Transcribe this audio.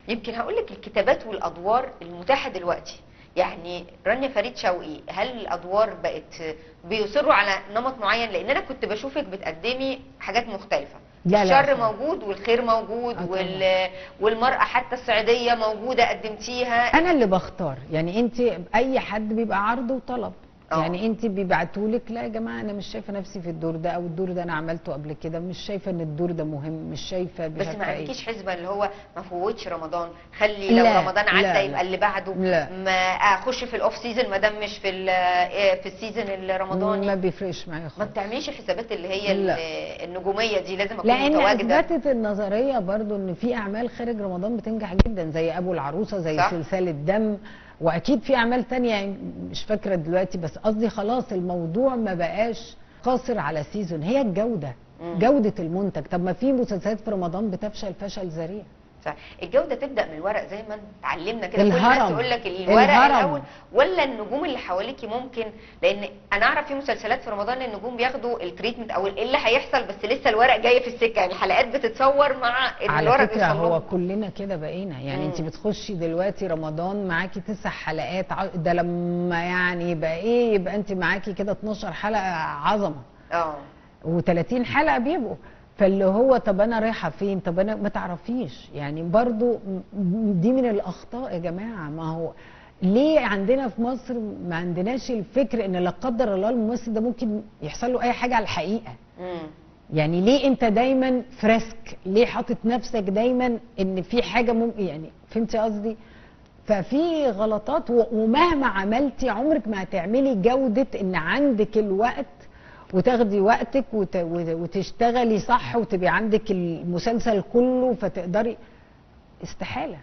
يمكن هقول لك الكتابات والادوار المتاحه دلوقتي، يعني رانيا فريد شوقي، هل الادوار بقت بيصروا على نمط معين؟ لان انا كنت بشوفك بتقدمي حاجات مختلفه، لا لا الشر خالص. موجود والخير موجود طبعاً. والمرأة حتى الصعيدية موجودة قدمتيها. انا اللي بختار، يعني انت اي حد بيبقى عرض وطلب. اه. يعني انت بيبعتولك لا يا جماعه انا مش شايفه نفسي في الدور ده، او الدور ده انا عملته قبل كده، مش شايفه ان الدور ده مهم، مش شايفه بس ما عارفه ايه. عندكيش حسبة اللي هو ما فوتش رمضان، خلي لو لا رمضان عدى لا يبقى لا اللي بعده، لا. ما اخش في الاوف سيزون ما دام مش في السيزون الرمضاني؟ ما بيفرقش معايا ما خالص. بتعمليش حسابات اللي هي لا. النجومية دي لازم اكون لان متواجدة؟ اثبتت النظريه برضو ان في اعمال خارج رمضان بتنجح جدا، زي ابو العروسه، زي صح. سلسله دم، واكيد في اعمال تانية يعني مش فاكره دلوقتي، بس قصدي خلاص الموضوع ما بقاش قاصر على سيزون، هي الجوده. جوده المنتج. طب ما في مسلسلات في رمضان بتفشل فشل ذريع. صح. الجودة تبدأ من الورق زي ما اتعلمنا كده، كل الناس الهرم. تقول لك الورق الهرم. الأول ولا النجوم اللي حواليكي؟ ممكن، لأن أنا أعرف في مسلسلات في رمضان النجوم بياخدوا التريتمنت أو إيه اللي هيحصل، بس لسه الورق جاي في السكة، يعني حلقات بتتصور مع إن على الورق فكره بيوصل هو لهم. كلنا كده بقينا، يعني انت بتخشي دلوقتي رمضان معاكي 9 حلقات، ده لما يعني يبقى ايه، يبقى انت معاكي كده 12 حلقه عظمه. اه. و30 حلقه بيبقوا. فاللي هو طب انا رايحه فين؟ طب انا ما تعرفيش، يعني برضو دي من الاخطاء يا جماعه. ما هو ليه عندنا في مصر ما عندناش الفكر ان لا قدر الله الممثل ده ممكن يحصل له اي حاجه على الحقيقه؟ يعني ليه انت دايما فريسك؟ ليه حاطط نفسك دايما ان في حاجه ممكن، يعني فهمتي قصدي؟ ففي غلطات، ومهما عملتي عمرك ما هتعملي جوده ان عندك الوقت وتاخدي وقتك وتشتغلي صح وتبقي عندك المسلسل كله فتقدري. استحاله.